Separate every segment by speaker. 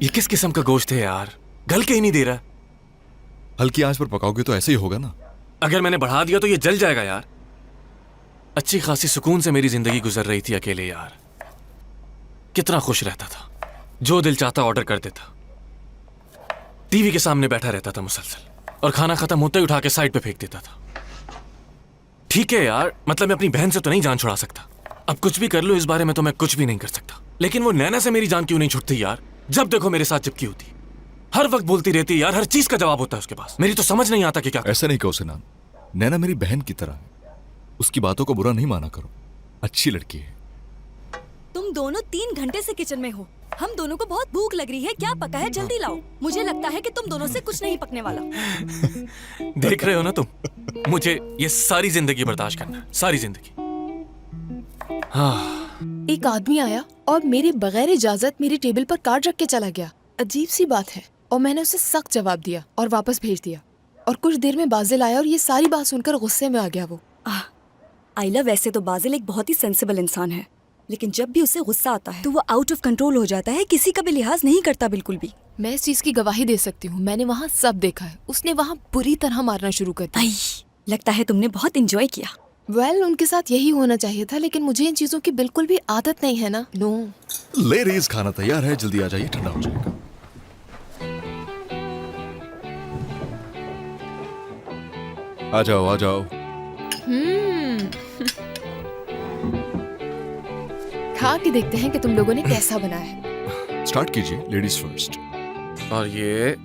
Speaker 1: ये किस किस्म का गोश्त है यार, गल के ही नहीं दे रहा।
Speaker 2: हल्की आंच पर पकाओगे तो ऐसे ही होगा ना।
Speaker 1: अगर मैंने बढ़ा दिया तो ये जल जाएगा यार। अच्छी खासी सुकून से मेरी जिंदगी गुजर रही थी अकेले यार। कितना खुश रहता था, जो दिल चाहता ऑर्डर कर देता, टीवी के सामने बैठा रहता था मुसलसल, और खाना खत्म होते ही उठा के साइड पे फेंक देता था। ठीक है यार, मतलब मैं अपनी बहन से तो नहीं जान छुड़ा सकता। अब कुछ भी कर लो इस बारे में तो मैं कुछ भी नहीं कर सकता, लेकिन वो नैना से मेरी जान क्यों नहीं छुटती यार। जब देखो मेरे साथ चिपकी होती, हर वक्त बोलती रहती है यार, हर चीज का जवाब होता है उसके पास। मेरी तो समझ नहीं आता कि क्या।
Speaker 2: ऐसा नहीं कहो सिनान, नैना मेरी बहन की तरह है, उसकी बातों को बुरा नहीं माना करो, अच्छी लड़की है।
Speaker 3: तुम दोनों 3 घंटे से किचन में हो। हम दोनों को बहुत भूख लग रही है, क्या पका है जल्दी लाओ। मुझे लगता है कि तुम दोनों से कुछ नहीं पकने वाला।
Speaker 1: देख रहे हो ना तुम, मुझे ये सारी जिंदगी बर्दाश्त करना है, सारी जिंदगी। हाँ।
Speaker 4: एक आदमी आया और मेरे बगैर इजाजत मेरे टेबल पर कार्ड रख के चला गया। अजीब सी बात है। और मैंने उसे सख्त जवाब दिया और वापस भेज दिया। और कुछ देर में बाजिल आया और ये सारी बात सुनकर गुस्से में आ गया वो।
Speaker 3: आइला, वैसे तो बाजिल एक बहुत ही सेंसिबल इंसान है, लेकिन जब भी उसे गुस्सा आता है तो वो आउट ऑफ कंट्रोल हो जाता है, किसी का भी लिहाज नहीं करता बिल्कुल भी।
Speaker 4: मैं इस चीज की गवाही दे सकती हूँ, मैंने वहाँ सब देखा है। उसने वहाँ बुरी तरह मारना शुरू कर दिया।
Speaker 3: लगता है तुमने बहुत एंजॉय किया।
Speaker 4: उनके साथ यही होना चाहिए था, लेकिन मुझे इन चीजों की बिल्कुल भी आदत नहीं है ना। नो।
Speaker 2: लेडीज, खाना तैयार है, जल्दी आ जाइए, ठंडा हो जाएगा। आ जाओ आ जाओ।
Speaker 4: खा के देखते हैं कि तुम लोगों ने कैसा बनाया है।
Speaker 2: स्टार्ट कीजिए, लेडीज फर्स्ट।
Speaker 1: और ये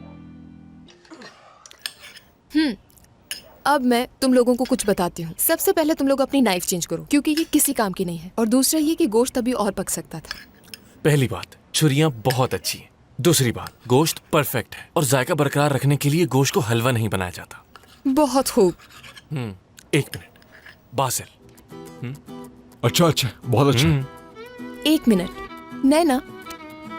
Speaker 4: अब मैं तुम लोगों को कुछ बताती हूँ। सबसे पहले तुम लोग अपनी नाइफ चेंज करो, क्योंकि ये किसी काम की नहीं है। और दूसरा ये कि गोश्त अभी और पक सकता था।
Speaker 1: पहली बात, छुरियां बहुत अच्छी हैं। दूसरी बात, गोश्त परफेक्ट है, और जायका बरकरार रखने के लिए गोश्त को हलवा नहीं बनाया जाता।
Speaker 4: बहुत खूब।
Speaker 1: 1 मिनट, बासिल।
Speaker 2: अच्छा, बहुत अच्छा।
Speaker 4: 1 मिनट, नैना।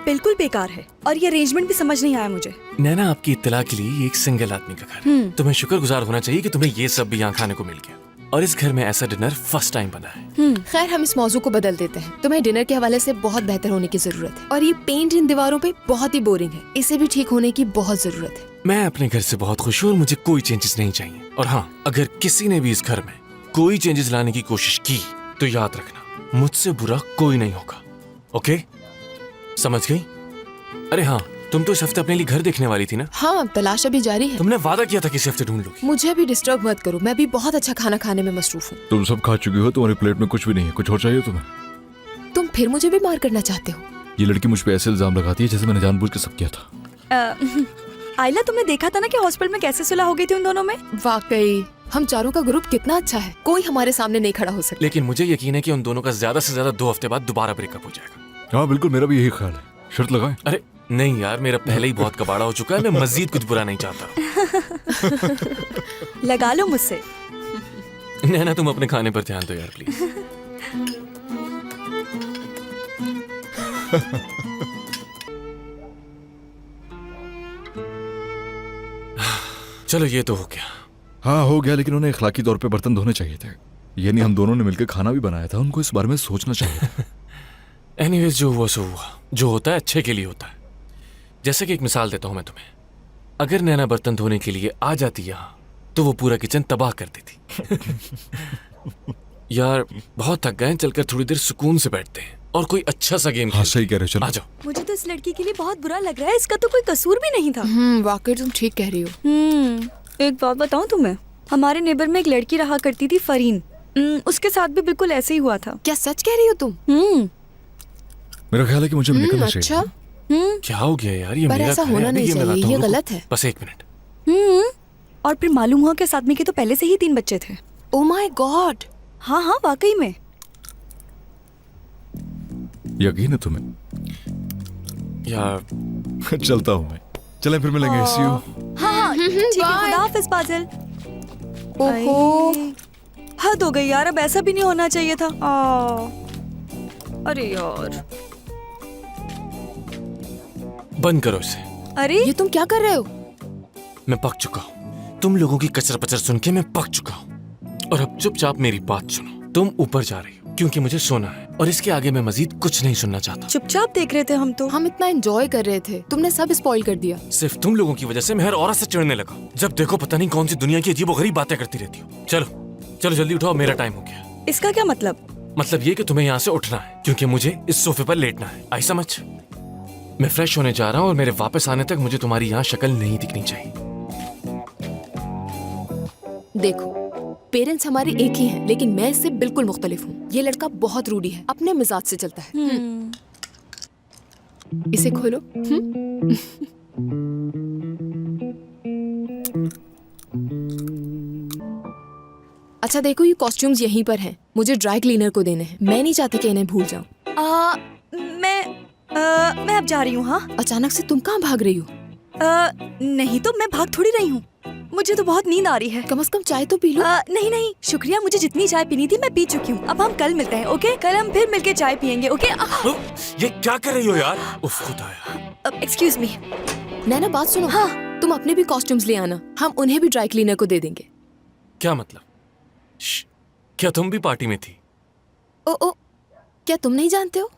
Speaker 3: बिल्कुल बेकार है, और ये अरेंजमेंट भी समझ नहीं आया मुझे।
Speaker 1: नैना, आपकी इत्तला के लिए एक सिंगल आदमी का घर है। तुम्हें शुक्रगुजार होना चाहिए कि तुम्हें ये सब भी यहाँ खाने को मिल गया, और इस घर में ऐसा डिनर फर्स्ट टाइम बना है।
Speaker 4: खैर, हम इस मौजू को बदल देते हैं। तुम्हें डिनर के हवाले से बहुत बेहतर होने की जरूरत है, और ये पेंट इन दीवारों पे बहुत ही बोरिंग है। इसे भी ठीक होने की बहुत जरूरत है।
Speaker 1: मैं अपने घर से बहुत खुश हूँ और मुझे कोई चेंजेस नहीं चाहिए। और हाँ, अगर किसी ने भी इस घर में कोई चेंजेस लाने की कोशिश की तो याद रखना, मुझसे बुरा कोई नहीं होगा। ओके, समझ गई? अरे हाँ, तुम तो इस हफ्ते अपने लिए घर देखने वाली थी ना?
Speaker 4: हाँ, तलाश अभी जारी है।
Speaker 1: तुमने वादा किया था कि इस हफ्ते ढूंढ लोगी।
Speaker 4: मुझे भी डिस्टर्ब मत करो, मैं भी बहुत अच्छा खाना खाने में मसरूफ हूँ।
Speaker 2: तुम सब खा चुकी हो, तुम्हारी प्लेट में कुछ भी नहीं है। कुछ और चाहिए तुम्हें?
Speaker 4: तुम फिर मुझे भी मार करना चाहते हो?
Speaker 2: ये लड़की मुझ पे ऐसे इल्जाम लगाती है जैसे मैंने जानबूझ के सब किया था।
Speaker 3: आइला, तुमने देखा था ना कि हॉस्पिटल में कैसे सुलह हो गई थी उन दोनों में।
Speaker 4: वाकई हम चारों का ग्रुप कितना अच्छा है, कोई हमारे सामने नहीं खड़ा हो सकता।
Speaker 1: लेकिन मुझे यकीन है कि उन दोनों का ज्यादा से ज्यादा 2 हफ्ते बाद दोबारा ब्रेकअप हो जाएगा।
Speaker 2: हाँ बिल्कुल, मेरा भी यही ख्याल है। शर्त लगाएं?
Speaker 1: अरे नहीं यार, मेरा पहले ही बहुत कबाड़ा हो चुका है, मैं मजीद कुछ बुरा नहीं चाहता।
Speaker 3: लगा लो मुझसे।
Speaker 1: नैना, तुम अपने खाने पर ध्यान दो यार प्लीज। चलो, ये तो हो गया।
Speaker 2: हाँ हो गया, लेकिन उन्हें इखलाकी तौर पे बर्तन धोने चाहिए थे। यानी हम दोनों ने मिलकर खाना भी बनाया था, उनको इस बारे में सोचना चाहिए था।
Speaker 1: एनीवेज, जो हुआ सो हुआ। जो होता है अच्छे के लिए होता है। जैसे कि एक मिसाल देता हूं मैं तुम्हें। अगर नैना बर्तन धोने के लिए आ जाती यहाँ तो वो पूरा किचन तबाह कर देती। यार बहुत थक गए, चलकर थोड़ी देर सुकून से बैठते हैं और कोई अच्छा सा गेम।
Speaker 2: हाँ सही कह रहे हो, चलो
Speaker 1: आ जाओ।
Speaker 3: मुझे तो इस लड़की के लिए बहुत बुरा लग रहा है, इसका तो कोई कसूर भी नहीं था।
Speaker 4: वाकई तुम ठीक कह रही हो।
Speaker 3: एक बात बताऊं तुम्हें, हमारे नेबर में एक लड़की रहा करती थी, फरीन। उसके साथ भी बिल्कुल ऐसे ही हुआ था।
Speaker 4: क्या सच कह रही हो तुम?
Speaker 2: मेरा ख्याल है कि मुझे भी निकलना चाहिए।
Speaker 4: अच्छा,
Speaker 1: क्या हो गया यार, ये
Speaker 4: पर
Speaker 1: मेरा
Speaker 4: ऐसा
Speaker 1: घर है,
Speaker 4: होना
Speaker 1: अभी
Speaker 4: नहीं
Speaker 1: ये
Speaker 4: चाहिए,
Speaker 1: मिलाता हूं,
Speaker 4: ये
Speaker 1: रुको।
Speaker 4: गलत है।
Speaker 1: बस 1 मिनट।
Speaker 3: और फिर मालूम हुआ कि इस आदमी के तो पहले से ही 3 बच्चे थे।
Speaker 4: Oh my God.
Speaker 3: हाँ हाँ, वाकई में।
Speaker 2: यकीन है तुम्हें?
Speaker 1: यार
Speaker 2: चलता हूँ मैं, चलें फिर मिलेंगे। See you।
Speaker 3: हाँ हाँ ठीक है, खुदा हाफिज बाजिल।
Speaker 4: ओहो,
Speaker 3: हद हो गई यार, अब ऐसा भी नहीं होना चाहिए था। अरे यार,
Speaker 1: बंद करो इसे।
Speaker 3: अरे
Speaker 4: ये तुम क्या कर रहे हो?
Speaker 1: मैं पक चुका हूँ। तुम लोगों की कचर पचर सुन के मैं पक चुका हूँ। और अब चुपचाप मेरी बात सुनो। तुम ऊपर जा रही हो क्योंकि मुझे सोना है, और इसके आगे मैं मजीद कुछ नहीं सुनना चाहता।
Speaker 3: चुपचाप देख रहे थे हम तो।
Speaker 4: हम इतना एंजॉय कर रहे थे, तुमने सब स्पॉइल कर दिया।
Speaker 1: सिर्फ तुम लोगों की वजह से मैं हर औरत से चिढ़ने लगा। जब देखो पता नहीं कौन सी दुनिया की अजीबोगरीब बातें करती रहती हो। चलो चलो जल्दी उठाओ, मेरा टाइम हो गया।
Speaker 3: इसका क्या मतलब?
Speaker 1: मतलब ये कि तुम्हें यहाँ से उठना है क्योंकि मुझे इस सोफे पर लेटना है। आई समझ? मैं फ्रेश होने जा रहा हूँ और मेरे वापस आने तक मुझे तुम्हारी यहाँ शक्ल नहीं दिखनी चाहिए।
Speaker 4: देखो, पेरेंट्स हमारे एक ही हैं, लेकिन मैं इससे बिल्कुल मुख्तलिफ हूँ। ये लड़का बहुत रूडी है, अपने मिजाज से चलता है। इसे खोलो। अच्छा देखो, ये कॉस्ट्यूम्स यहीं पर हैं। मुझे ड्राई क्लीनर को देने हैं। मैं नहीं चाहती कि इन्हें भूल जाऊं।
Speaker 3: मैं अब जा रही हूँ। हाँ,
Speaker 4: अचानक से तुम कहाँ भाग रही हो?
Speaker 3: नहीं तो मैं भाग थोड़ी रही हूँ। मुझे तो बहुत नींद आ रही है।
Speaker 4: कम से कम चाय तो पी लो।
Speaker 3: नहीं नहीं शुक्रिया, मुझे जितनी चाय पीनी थी मैं पी चुकी हूँ। अब हम कल मिलते हैं, ओके? कल हम फिर मिलके चाय पियेंगे, ओके?
Speaker 1: ये क्या कर रही हो यार? उफ खुदाया।
Speaker 3: Excuse me.
Speaker 4: नैना बात सुनो।
Speaker 3: हाँ।
Speaker 4: तुम अपने भी कॉस्ट्यूम्स ले आना, हम उन्हें भी ड्राई क्लीनर को दे देंगे।
Speaker 1: क्या मतलब? क्या तुम भी पार्टी में थी?
Speaker 4: ओ, क्या तुम नहीं जानते हो?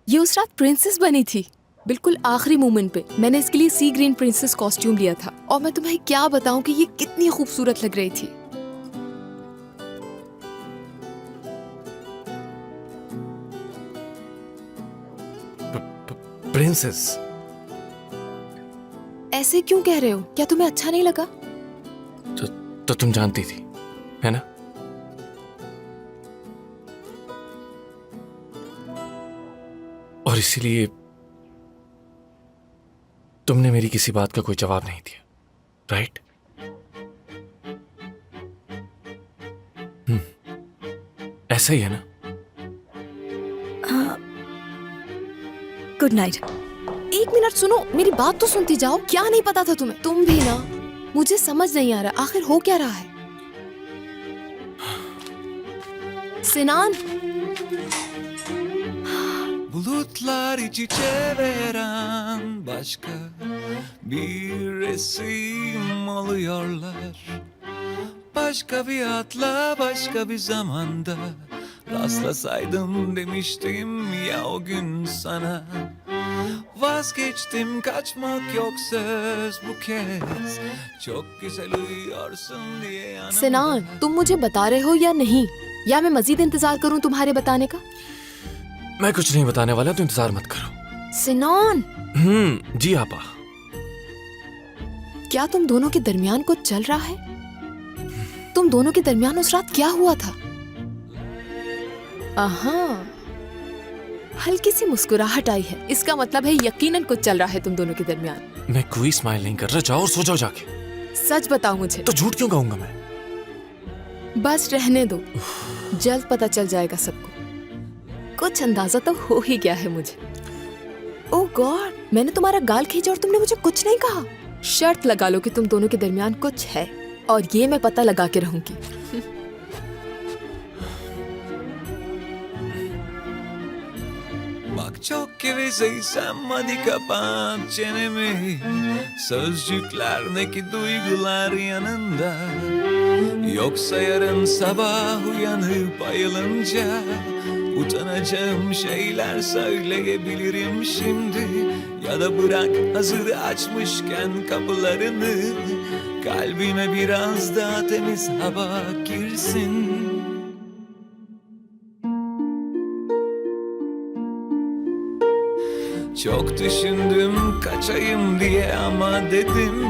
Speaker 4: ये उस रात प्रिंसेस बनी थी, बिल्कुल आखिरी मोमेंट पे। मैंने इसके लिए सी ग्रीन प्रिंसेस कॉस्ट्यूम लिया था और मैं तुम्हें क्या बताऊं कि ये कितनी खूबसूरत लग रही थी।
Speaker 1: प्रिंसेस?
Speaker 4: ऐसे क्यों कह रहे हो? क्या तुम्हें अच्छा नहीं लगा?
Speaker 1: तो तुम जानती थी, है ना? और इसीलिए तुमने मेरी किसी बात का कोई जवाब नहीं दिया, राइट? ऐसा ही है ना?
Speaker 3: Good night.
Speaker 4: एक मिनट सुनो, मेरी बात तो सुनती जाओ। क्या नहीं पता था तुम्हें? तुम भी ना, मुझे समझ नहीं आ रहा आखिर हो क्या रहा है। सिनान,
Speaker 5: Bulutlar iç içe veren başka bir resim oluyorlar. Başka bir adla başka bir zamanda rastlasaydım demiştim ya o gün sana. Vazgeçtim kaçmak yok söz bu kez. Çok güzel uyuyorsun diye yanımda.
Speaker 4: सिनान, तुम मुझे बता रहे हो या नहीं? या मैं मजीद इंतजार करूं तुम्हारे बताने का?
Speaker 1: मैं कुछ नहीं बताने वाला, तो इंतजार मत करो।
Speaker 4: सिनान,
Speaker 1: जी आपा।
Speaker 4: क्या तुम दोनों के दरमियान कुछ चल रहा है? तुम दोनों के दरमियान उस रात क्या हुआ था? आहा, हल्की सी मुस्कुराहट आई है, इसका मतलब है यकीनन कुछ चल रहा है तुम दोनों के दरमियान।
Speaker 1: मैं कोई स्माइल नहीं कर रहा, जाओ और सो जाओ जाके।
Speaker 4: सच बताओ मुझे।
Speaker 1: तो झूठ क्यों कहूंगा मैं?
Speaker 4: बस रहने दो, जल्द पता चल जाएगा सबको। कुछ अंदाजा तो हो ही गया है मुझे। ओह गॉड, मैंने तुम्हारा गाल खींचा और तुमने मुझे कुछ नहीं कहा। शर्त लगा लो कि तुम दोनों के दरमियान कुछ है और ये मैं पता लगा के रहूंगी।
Speaker 5: Bak çok gevezeysem hadi kapat çenemi. Sözcükler ne ki duygular yanında. Yoksa yarın sabah uyanıp ayılınca utanacağım şeyler söyleyebilirim şimdi. Ya da bırak hazır açmışken kapılarını, kalbime biraz daha temiz hava girsin. Çok düşündüm kaçayım diye ama dedim,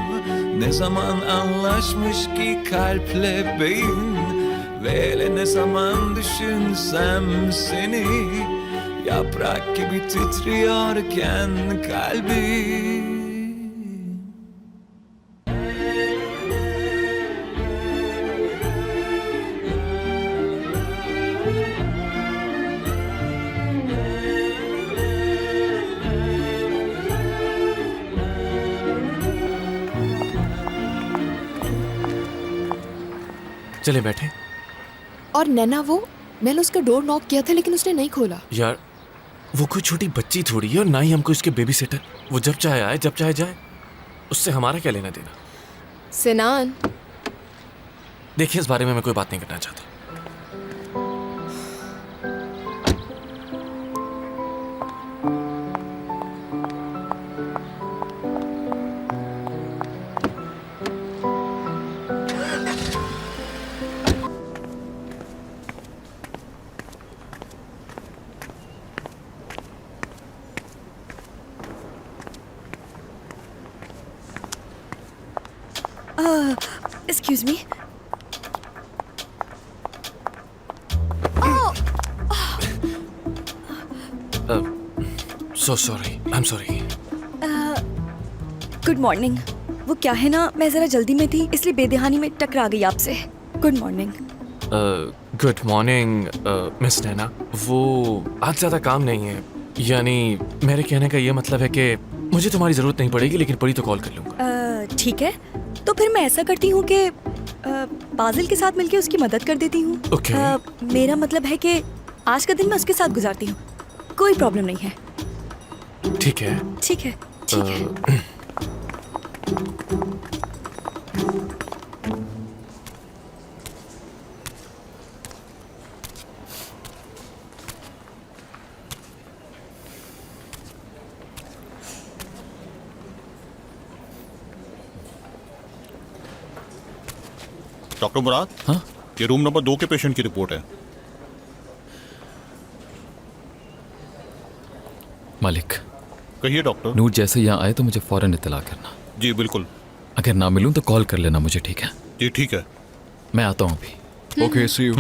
Speaker 5: ne zaman anlaşmış ki kalple beyin. Ve hele ne zaman düşünsem seni, yaprak gibi titriyorken kalbim.
Speaker 1: चले बैठे।
Speaker 4: और नैना, वो मैंने उसका door knock किया था लेकिन उसने नहीं खोला।
Speaker 1: यार वो कोई छोटी बच्ची थोड़ी है और ना ही हमको इसके बेबी सिटर। वो जब चाहे आए जब चाहे जाए, उससे हमारा क्या लेना देना?
Speaker 4: सिनान,
Speaker 1: देखिए इस बारे में मैं कोई बात नहीं करना चाहता।
Speaker 3: Excuse me.
Speaker 1: So sorry, I am sorry.
Speaker 3: Good morning. वो क्या है ना, मैं जरा जल्दी में थी इसलिए बेदहानी में टकरा गई आपसे। Good morning.
Speaker 1: Good morning miss Naina. वो आज ज़्यादा काम नहीं है, यानी मेरे कहने का ये मतलब है कि मुझे तुम्हारी ज़रूरत नहीं पड़ेगी, लेकिन पड़ी तो कॉल कर लूँगा।
Speaker 3: ठीक है, तो फिर मैं ऐसा करती हूँ कि बाजिल के साथ मिलके उसकी मदद कर देती हूँ।
Speaker 1: Okay.
Speaker 3: मेरा मतलब है कि आज का दिन मैं उसके साथ गुजारती हूँ, कोई प्रॉब्लम नहीं है।
Speaker 1: ठीक है।
Speaker 3: ठीक है, ठीक है।
Speaker 6: डॉक्टर मुराद,
Speaker 2: हाँ?
Speaker 6: ये रूम नंबर 2 के पेशेंट की रिपोर्ट है।
Speaker 2: मालिक,
Speaker 6: कहिए डॉक्टर।
Speaker 2: नूर जैसे यहाँ आए तो मुझे फौरन इत्तला करना।
Speaker 6: जी बिल्कुल।
Speaker 2: अगर ना मिलूं तो कॉल कर लेना मुझे, ठीक है?
Speaker 6: जी ठीक है।
Speaker 2: मैं आता हूँ अभी। Okay, see you.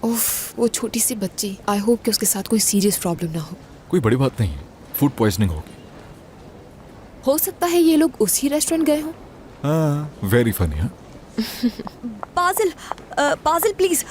Speaker 4: उफ, वो छोटी सी बच्ची, आई होप कि उसके साथ कोई सीरियस प्रॉब्लम ना हो।
Speaker 2: कोई बड़ी बात नहीं है, फूड पॉइजनिंग होगी।
Speaker 4: हो सकता है ये लोग उसी रेस्टोरेंट गए हों।
Speaker 2: हाँ, वेरी फनी। हाँ,
Speaker 3: बाजिल, बाजिल प्लीज,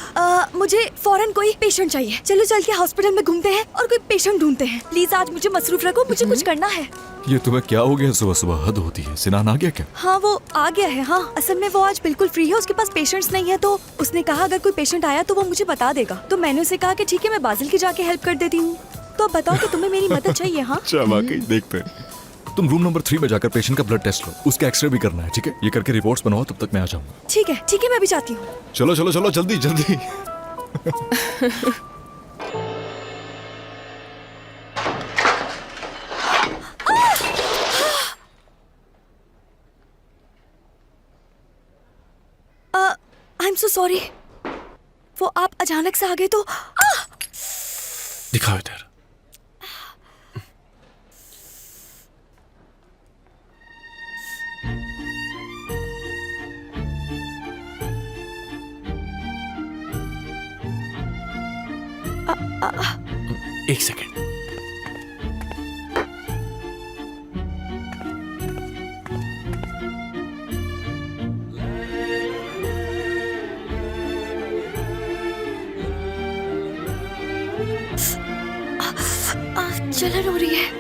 Speaker 3: मुझे फौरन कोई पेशेंट चाहिए। चलो चल के हॉस्पिटल में घूमते हैं और कोई पेशेंट ढूंढते हैं। प्लीज आज मुझे मसरूफ रखो, मुझे कुछ करना है।
Speaker 2: ये तुम्हें क्या हो गया? सुबह सुबह हद होती है। सिनान आ गया क्या?
Speaker 3: हाँ वो आ गया है। हाँ असल में वो आज बिल्कुल फ्री है, उसके पास पेशेंट्स नहीं है, तो उसने कहा अगर कोई पेशेंट आया तो वो मुझे बता देगा। तो मैंने उसे कहा कि ठीक है मैं बाजिल की जाके हेल्प कर देती हूँ। तो अब बताओ कि तुम्हें मेरी मदद चाहिए? हाँ
Speaker 2: अच्छा, वाकई देखते हैं। तुम रूम नंबर 3 में जाकर पेशेंट का ब्लड टेस्ट लो, उसका एक्सरे भी करना है, ठीक है? ये करके रिपोर्ट्स बनाओ, तब तक मैं आ जाऊंगा।
Speaker 3: ठीक है, मैं भी चाहती हूँ।
Speaker 2: चलो चलो चलो, जल्दी जल्दी।
Speaker 3: I am so sorry. वो आप अचानक से आ गए तो
Speaker 1: दिखाओ इधर। एक सेकेंड।
Speaker 3: जलन हो रही है।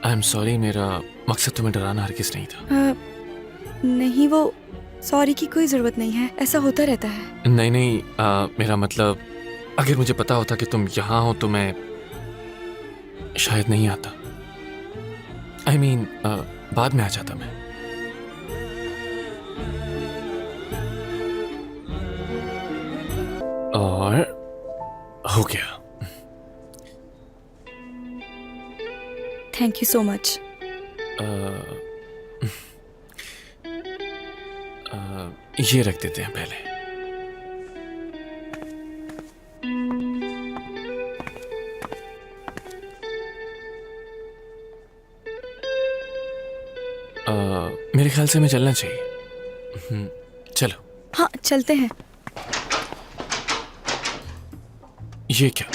Speaker 1: आई एम सॉरी, मेरा मकसद तुम्हें डराना हरगिज़ नहीं था।
Speaker 3: नहीं, वो सॉरी की कोई जरूरत नहीं है, ऐसा होता रहता है।
Speaker 1: नहीं नहीं, मेरा मतलब अगर मुझे पता होता कि तुम यहाँ हो तो मैं शायद नहीं आता। आई मीन बाद में आ जाता मैं। और हो गया।
Speaker 3: Thank you so much.
Speaker 1: ये रख देते हैं पहले। मेरे ख्याल से हमें चलना चाहिए। चलो।
Speaker 3: हाँ चलते हैं।
Speaker 1: ये क्या?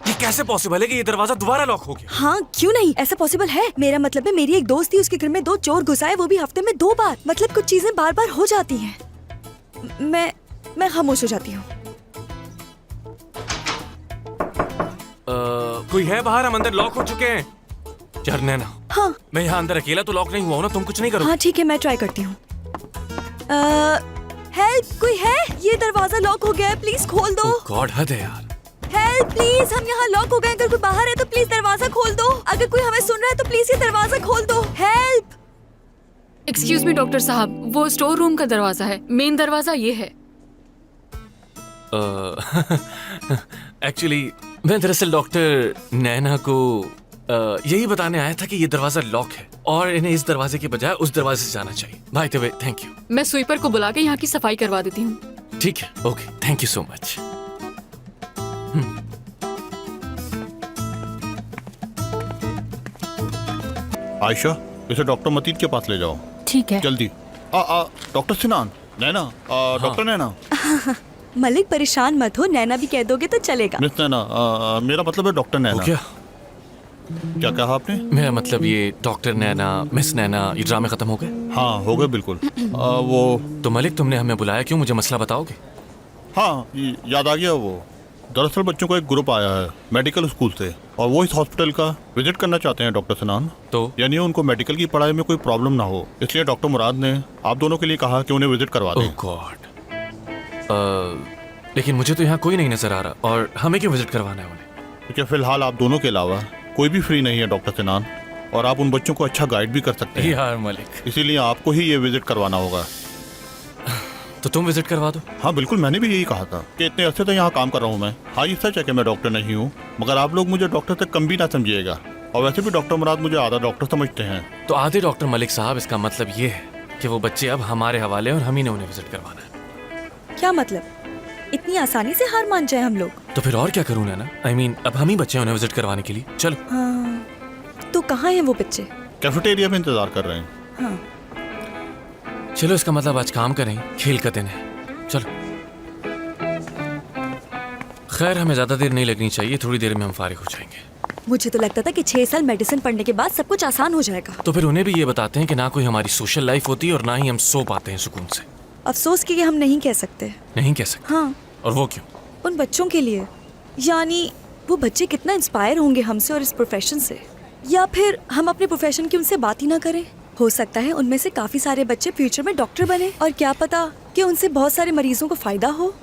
Speaker 1: ये कैसे पॉसिबल है कि ये दरवाजा दोबारा लॉक हो गया?
Speaker 3: हाँ क्यों नहीं, ऐसा पॉसिबल है। मेरा मतलब है मेरी एक दोस्त थी, उसके घर में 2 चोर घुस आए, वो भी हफ्ते में 2 बार। मतलब कुछ चीजें बार बार हो जाती हैं। मैं खामोश हो जाती हूँ।
Speaker 1: कोई है बाहर? हम अंदर लॉक हो चुके हैं। यार नैना,
Speaker 3: हाँ
Speaker 1: मैं यहाँ अंदर अकेला तो लॉक नहीं हुआ हूं ना, तुम कुछ नहीं करो।
Speaker 3: हाँ ठीक है, मैं ट्राई करती हूँ। हेल्प, कोई है? ये दरवाजा लॉक हो गया है, प्लीज खोल दो।
Speaker 1: गॉड, हद है यार।
Speaker 3: हेल्प प्लीज, हम यहाँ लॉक हो गए। अगर कोई बाहर है तो प्लीज दरवाजा खोल दो। अगर कोई हमें सुन रहा है तो प्लीज ये दरवाजा खोल दो। हेल्प।
Speaker 7: एक्सक्यूज मी डॉक्टर साहब, वो स्टोर रूम का दरवाजा है, मेन दरवाजा ये है।
Speaker 1: एक्चुअली मैं दरअसल डॉक्टर नैना को यही बताने आया था कि ये दरवाजा लॉक है और इन्हें इस दरवाजे के बजाय उस दरवाजे से जाना चाहिए। By the way, thank you.
Speaker 7: मैं स्वीपर को बुला के यहाँ की सफाई करवा देती हूँ।
Speaker 1: ठीक है, okay, thank you so much.
Speaker 6: Ayesha, इसे डॉक्टर मतीद के पास ले जाओ
Speaker 7: ठीक है।
Speaker 6: जल्दी। डॉक्टर सिनान, नैना, डॉक्टर नैना।
Speaker 3: मलिक परेशान मत हो, नैना भी कह दोगे तो चलेगा।
Speaker 6: मिस नैना, मेरा मतलब है डॉक्टर
Speaker 1: हो
Speaker 6: नैना।
Speaker 1: गया?
Speaker 6: क्या कहा आपने?
Speaker 1: मेरा मतलब ये डॉक्टर नैना, मिस नैना, ये ड्रामे खत्म हो गए?
Speaker 6: हाँ, हो गए बिल्कुल। वो
Speaker 1: तो मलिक, तुमने हमें बुलाया क्यों? मुझे मसला बताओगे?
Speaker 6: हाँ, याद आ गया। वो दरअसल बच्चों का एक ग्रुप आया है मेडिकल स्कूल से और वो इस हॉस्पिटल का विजिट करना चाहते हैं डॉक्टर सिनान।
Speaker 1: तो
Speaker 6: यानी उनको मेडिकल की पढ़ाई में कोई प्रॉब्लम ना हो, इसलिए डॉक्टर मुराद ने आप दोनों के लिए कहा कि उन्हें विजिट करवा
Speaker 1: ओह
Speaker 6: दें।
Speaker 1: गॉड, लेकिन मुझे तो यहाँ कोई नहीं नजर आ रहा, और हमें क्यों विजिट करवाना है उन्हें?
Speaker 6: क्योंकि फिलहाल आप दोनों के अलावा कोई भी फ्री नहीं है डॉक्टर सिनान, और आप उन बच्चों को अच्छा गाइड भी कर सकते हैं।
Speaker 1: यार मलिक,
Speaker 6: इसीलिए आपको ही ये विजिट करवाना होगा।
Speaker 1: तो तुम विजिट करवा दो।
Speaker 6: हाँ बिल्कुल, मैंने भी यही कहा था कि इतने अर्से से यहाँ काम कर रहा हूँ मैं। हाँ, ये सच है कि मैं डॉक्टर नहीं हूँ, मगर आप लोग मुझे डॉक्टर से कम भी ना समझिएगा, और वैसे भी डॉक्टर मुराद मुझे आधा डॉक्टर समझते हैं।
Speaker 1: तो आधे डॉक्टर मलिक साहब, इसका मतलब ये है कि वो बच्चे अब हमारे हवाले हैं और हम ही ने उन्हें विजिट करवाना है।
Speaker 3: क्या मतलब? इतनी आसानी से हार मान जाए हम लोग?
Speaker 1: तो फिर और क्या करूँ नैना? I mean, अब हम ही बच्चे हैं उन्हें विजिट करवाने के लिए। चलो।
Speaker 3: हाँ, तो कहाँ हैं वो बच्चे?
Speaker 6: कैफेटेरिया में इंतजार कर रहे हैं।
Speaker 3: हाँ,
Speaker 1: चलो, इसका मतलब आज काम करें, खेल का दिन है। चलो। खैर, हमें ज्यादा देर नहीं लगनी चाहिए, थोड़ी देर में हम फारिग हो जाएंगे।
Speaker 3: मुझे तो लगता था कि 6 साल मेडिसिन पढ़ने के बाद सब कुछ आसान हो जाएगा।
Speaker 1: तो फिर उन्हें भी ये बताते हैं कि ना कोई हमारी सोशल लाइफ होती है और ना ही हम सो पाते हैं सुकून से।
Speaker 3: अफसोस कि हम नहीं कह सकते।
Speaker 1: नहीं कह सकते?
Speaker 3: हाँ,
Speaker 1: और वो क्यों?
Speaker 3: उन बच्चों के लिए, यानी वो बच्चे कितना इंस्पायर होंगे हमसे और इस प्रोफेशन से। या फिर हम अपने प्रोफेशन की उनसे बात ही ना करें। हो सकता है उनमें से काफी सारे बच्चे फ्यूचर में डॉक्टर बने, और क्या पता कि उनसे बहुत सारे मरीजों को फायदा हो।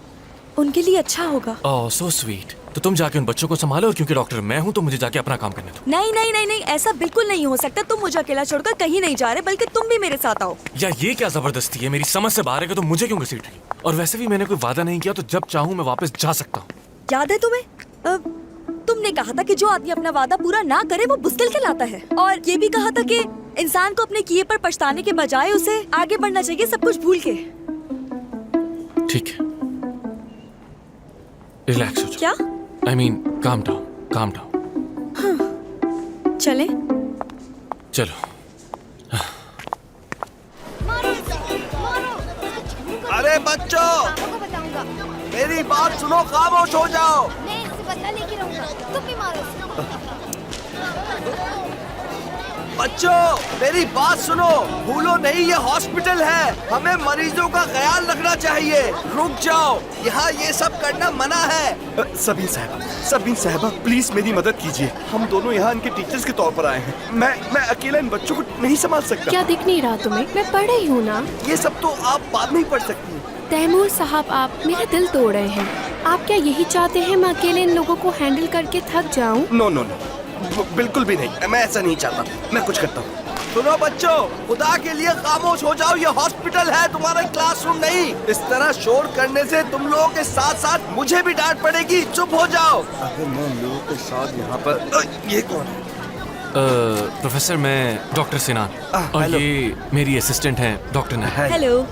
Speaker 3: उनके लिए अच्छा होगा।
Speaker 1: ओह सो स्वीट। तो तुम जाके उन बच्चों को संभालो, और क्योंकि डॉक्टर मैं हूँ तो मुझे जाके अपना काम करने दो।
Speaker 3: नहीं नहीं नहीं नहीं, ऐसा बिल्कुल नहीं हो सकता। तुम मुझे अकेला छोड़कर कहीं नहीं जा रहे, बल्कि तुम भी मेरे साथ आओ।
Speaker 1: या ये क्या जबरदस्ती है? मेरी समझ से बाहर है कि तुम मुझे क्यों घसीट रही हो? और वैसे भी मैंने कोई वादा नहीं किया, तो जब चाहूँ मैं वापस जा सकता हूँ।
Speaker 3: याद है तुम्हें? तुमने कहा था कि जो आदमी अपना वादा पूरा ना करे वो बुज़दिल कहलाता है, और ये भी कहा था कि इंसान को अपने किए पर पछताने के बजाय उसे आगे बढ़ना चाहिए, सब कुछ भूल के।
Speaker 1: ठीक है, रिलैक्स हो जाओ।
Speaker 3: क्या?
Speaker 1: I mean, calm down, calm down.
Speaker 3: चलें?
Speaker 1: चलो।
Speaker 8: अरे बच्चों, मेरी बात सुनो, खामोश हो जाओ।
Speaker 9: मैं इससे बदला लेके रहूंगा, तुम भी मारो उसे।
Speaker 8: बच्चों, मेरी बात सुनो, भूलो नहीं ये हॉस्पिटल है, हमें मरीजों का ख्याल रखना चाहिए। रुक जाओ, यहाँ ये सब करना मना है।
Speaker 10: सबीन साहबा प्लीज मेरी मदद कीजिए। हम दोनों यहाँ इनके टीचर्स के तौर पर आए हैं। मैं अकेला इन बच्चों को नहीं संभाल सकता।
Speaker 9: क्या दिख नहीं रहा तुम्हें? मैं पढ़ रही हूँ ना।
Speaker 10: ये सब तो आप बाद में ही पढ़ सकती हैं।
Speaker 9: तैमूर साहब, आप मेरा दिल तोड़ रहे हैं। आप क्या यही चाहते हैं मैं अकेले इन लोगों को हैंडल करके थक जाऊँ?
Speaker 10: नो नो नो, बिल्कुल भी नहीं। मैं ऐसा नहीं चाहता, मैं कुछ करता हूँ।
Speaker 8: सुनो बच्चों, खुदा के लिए खामोश हो जाओ, ये हॉस्पिटल है, तुम्हारा क्लासरूम नहीं। इस तरह शोर करने से तुम लोगों के साथ साथ मुझे भी डांट पड़ेगी। चुप हो जाओ।
Speaker 10: अगर मैं लोगों के साथ यहाँ पर ये कौन है?
Speaker 1: प्रोफेसर, मैं डॉक्टर सिनान, और
Speaker 10: हेलो।
Speaker 1: ये मेरी असिस्टेंट हैं डॉक्टर नैना।
Speaker 3: हेलो।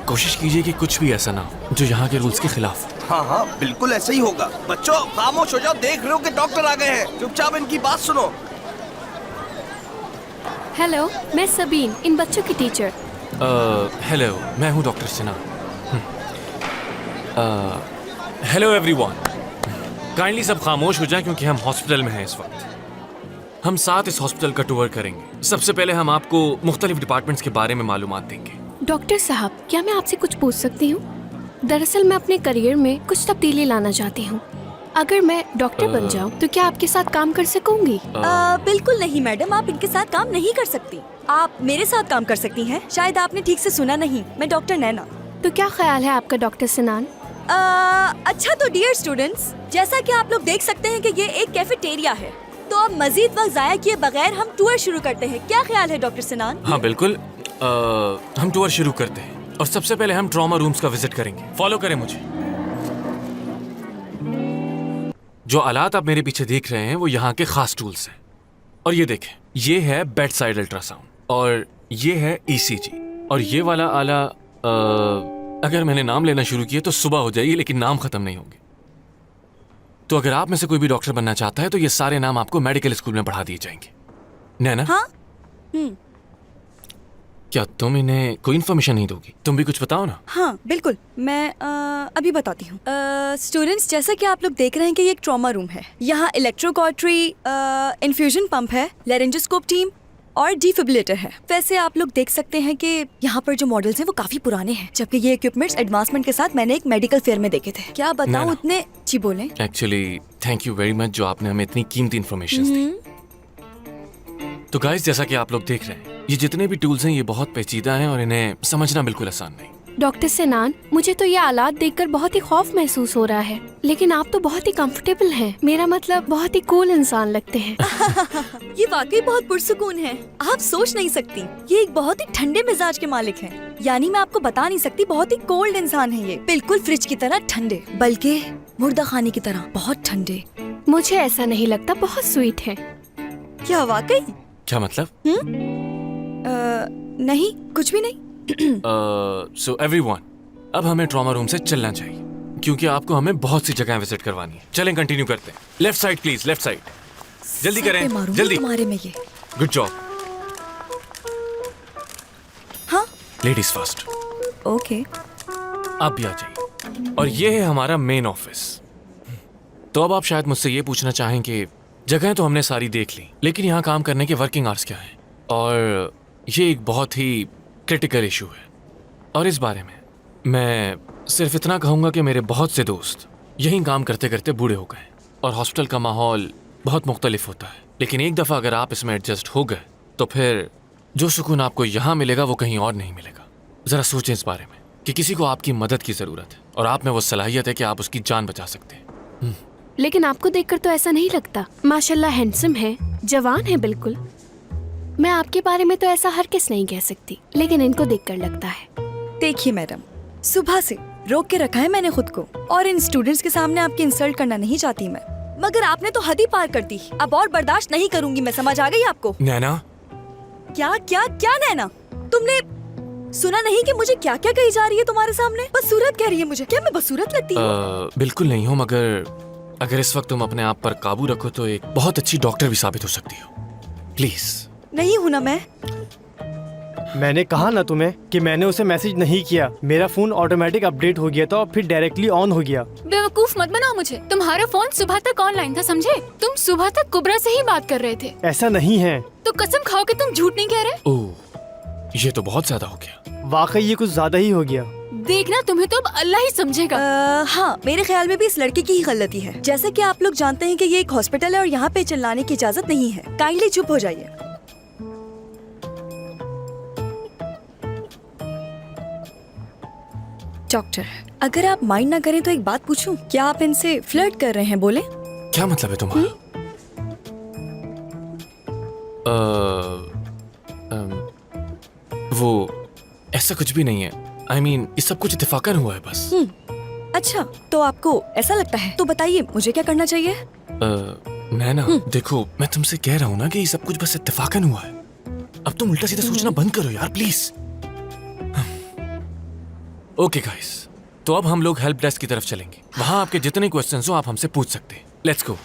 Speaker 1: कोशिश कीजिए कि कुछ भी ऐसा ना हो जो यहाँ के रूल्स के खिलाफ।
Speaker 8: हाँ हाँ, बिल्कुल ऐसे ही होगा। बच्चों खामोश हो जाओ, देख रहे हो कि डॉक्टर आ गए हैं, चुपचाप इनकी बात सुनो।
Speaker 9: हेलो, मैं सबीन, इन बच्चों की टीचर।
Speaker 1: हेलो, मैं हूँ डॉक्टर सिनान। हेलो एवरीवन, काइंडली सब खामोश हो जाएं क्योंकि हम हॉस्पिटल में हैं इस वक्त। हम साथ इस हॉस्पिटल का टूर करेंगे। सबसे पहले हम आपको मुख्तलिफ डिपार्टमेंट्स के बारे में मालूमात देंगे।
Speaker 9: डॉक्टर साहब, क्या मैं आपसे कुछ पूछ सकती हूँ? दरअसल मैं अपने करियर में कुछ तब्दीली लाना चाहती हूँ। अगर मैं डॉक्टर बन जाऊँ तो क्या आपके साथ काम कर सकूंगी?
Speaker 3: बिल्कुल नहीं मैडम, आप इनके साथ काम नहीं कर सकती। आप मेरे साथ काम कर सकती हैं। शायद आपने ठीक से सुना नहीं, मैं डॉक्टर नैना।
Speaker 9: तो क्या ख्याल है आपका डॉक्टर सिनान?
Speaker 3: अच्छा तो डियर स्टूडेंट्स, जैसा कि आप लोग देख सकते हैं कि ये एक कैफेटेरिया है, तो अब मजीद वक्त जाया किए बगैर हम टूर शुरू करते हैं। क्या ख्याल है डॉक्टर सिनान?
Speaker 1: हाँ बिल्कुल, हम टूर शुरू करते हैं, और सबसे पहले हम ट्रॉमा रूम्स का विजिट करेंगे। फॉलो करें मुझे। जो आलात आप मेरे पीछे देख रहे हैं वो यहाँ के खास टूल्स हैं। और ये देखें, ये है बेड साइड अल्ट्रासाउंड, और ये है ECG, और ये वाला आला अगर मैंने नाम लेना शुरू किया तो सुबह हो जाएगी, लेकिन नाम खत्म नहीं होंगे। तो अगर आप में से कोई भी डॉक्टर बनना चाहता है तो ये सारे नाम आपको मेडिकल स्कूल में पढ़ा दिए जाएंगे। नैना,
Speaker 3: हाँ?
Speaker 1: क्या तुम इन्हें कोई इन्फॉर्मेशन नहीं दोगी? तुम भी कुछ बताओ ना।
Speaker 3: हाँ बिल्कुल, मैं अभी बताती हूँ। स्टूडेंट्स, जैसा कि आप लोग देख रहे हैं कि ये एक ट्रॉमा रूम है। यहाँ इलेक्ट्रोकॉटरी, इन्फ्यूजन पंप है, लेरेंजोस्कोप टीम और डिफिब्रिलेटर है। वैसे आप लोग देख सकते हैं कि यहाँ पर जो मॉडल्स हैं वो काफी पुराने हैं, जबकि ये इक्विपमेंट्स एडवांसमेंट के साथ मैंने एक मेडिकल फेयर में देखे थे। क्या बताऊँ,
Speaker 1: ना।
Speaker 3: उतने। जी बोलें।
Speaker 1: Actually thank you very much जो आपने हमें इतनी कीमती इन्फॉर्मेशन दी। तो गाइस, जैसा कि आप लोग देख रहे हैं, ये जितने भी टूल्स हैं ये बहुत पेचीदा हैं और इन्हें समझना बिल्कुल आसान नहीं।
Speaker 9: डॉक्टर सिनान, मुझे तो ये आलात देखकर बहुत ही खौफ महसूस हो रहा है, लेकिन आप तो बहुत ही कंफर्टेबल हैं। मेरा मतलब बहुत ही कूल इंसान लगते हैं।
Speaker 3: ये वाकई बहुत पुरसुकून है, आप सोच नहीं सकती। ये एक बहुत ही ठंडे मिजाज के मालिक हैं। यानी मैं आपको बता नहीं सकती, बहुत ही कोल्ड इंसान है ये, बिल्कुल फ्रिज की तरह ठंडे, बल्कि मुर्दा खाने की तरह बहुत ठंडे।
Speaker 9: मुझे ऐसा नहीं लगता, बहुत स्वीट है।
Speaker 3: क्या वाकई?
Speaker 1: क्या मतलब?
Speaker 3: नहीं, कुछ भी नहीं।
Speaker 1: सो एवरीवन, अब हमें ट्रॉमा रूम से चलना चाहिए क्योंकि आपको हमें बहुत सी जगह विजिट करवानी है। चलें, कंटिन्यू करते हैं। Left side please, left side. जल्दी
Speaker 3: सर पे
Speaker 1: करें,
Speaker 3: मारूंगी
Speaker 1: जल्दी।
Speaker 3: तुम्हारे में ये।
Speaker 1: Good job.
Speaker 3: हाँ,
Speaker 1: लेडीज फर्स्ट।
Speaker 3: ओके।
Speaker 1: आप भी आ जाइए। और ये है हमारा मेन ऑफिस। तो अब आप शायद मुझसे ये पूछना चाहें कि जगह तो हमने सारी देख ली, लेकिन यहाँ काम करने के वर्किंग आवर्स क्या हैं? और ये एक बहुत ही क्रिटिकल इशू है, और इस बारे में मैं सिर्फ इतना कहूँगा कि मेरे बहुत से दोस्त यहीं काम करते करते बूढ़े हो गए, और हॉस्पिटल का माहौल बहुत मुख्तलिफ होता है। लेकिन एक दफ़ा अगर आप इसमें एडजस्ट हो गए तो फिर जो सुकून आपको यहाँ मिलेगा वो कहीं और नहीं मिलेगा। ज़रा सोचें इस बारे में कि किसी को आपकी मदद की ज़रूरत है और आप में वो सलाहियत है कि आप उसकी जान बचा सकते हैं।
Speaker 9: लेकिन आपको देखकर तो ऐसा नहीं लगता। माशाल्लाह हैंडसम है, जवान है बिल्कुल। मैं आपके बारे में तो ऐसा हर किस नहीं कह सकती, लेकिन इनको देखकर लगता है।
Speaker 3: देखिए मैडम, सुबह से रोक के रखा है मैंने खुद को, और इन स्टूडेंट्स के सामने आपकी इंसल्ट करना नहीं चाहती मैं, मगर आपने तो हद ही पार कर दी। अब और बर्दाश्त नहीं करूंगी मैं, समझ आ गई आपको?
Speaker 1: नैना,
Speaker 3: क्या क्या क्या नैना? तुमने सुना नहीं कि मुझे क्या क्या कही जा रही है तुम्हारे सामने? बदसूरत कह रही है मुझे। क्या मैं बदसूरत लगती हूँ?
Speaker 1: बिल्कुल नहीं हो, मगर अगर इस वक्त तुम अपने आप पर काबू रखो तो एक बहुत अच्छी डॉक्टर भी साबित हो सकती हो। प्लीज।
Speaker 3: नहीं हूँ ना मैं।
Speaker 11: मैंने कहा ना तुम्हें कि मैंने उसे मैसेज नहीं किया। मेरा फोन ऑटोमेटिक अपडेट हो गया था और फिर डायरेक्टली ऑन हो गया।
Speaker 7: बेवकूफ मत बनाओ मुझे। तुम्हारा फोन सुबह तक ऑनलाइन था, समझे? तुम सुबह तक कुबरा से ही बात कर रहे थे।
Speaker 11: ऐसा नहीं है।
Speaker 7: तो कसम खाओ कि तुम झूठ नहीं कह रहे।
Speaker 1: ओह, ये तो बहुत ज्यादा हो गया।
Speaker 11: वाकई ये कुछ ज्यादा ही हो गया।
Speaker 7: देखना, तुम्हें तो अब अल्लाह ही समझेगा।
Speaker 3: हाँ, मेरे ख्याल में भी इस लड़के की ही गलती है। जैसे कि आप लोग जानते हैं कि ये एक हॉस्पिटल है और यहाँ पे चिल्लाने की इजाजत नहीं है। काइंडली चुप हो जाइए। डॉक्टर, अगर आप माइंड ना करें तो एक बात पूछूं? क्या आप इनसे फ्लर्ट कर रहे हैं? बोले।
Speaker 1: क्या मतलब है तुम्हारा? वो ऐसा कुछ भी नहीं है। I mean, ये सब कुछ इत्तेफाकन हुआ है बस।
Speaker 3: अच्छा, तो आपको ऐसा लगता है? तो बताइए मुझे क्या करना चाहिए?
Speaker 1: नैना, देखो मैं तुमसे कह रहा हूँ ना कि ये सब कुछ बस इत्तेफाकन हुआ है। अब तुम उल्टा सीधा सोचना बंद करो यार, प्लीज। ओके गाइस, तो अब हम लोग हेल्प डेस्क की तरफ चलेंगे। वहाँ आपके जितने क्वेश्चंस हो आप हमसे पूछ सकते हैं। Let's go.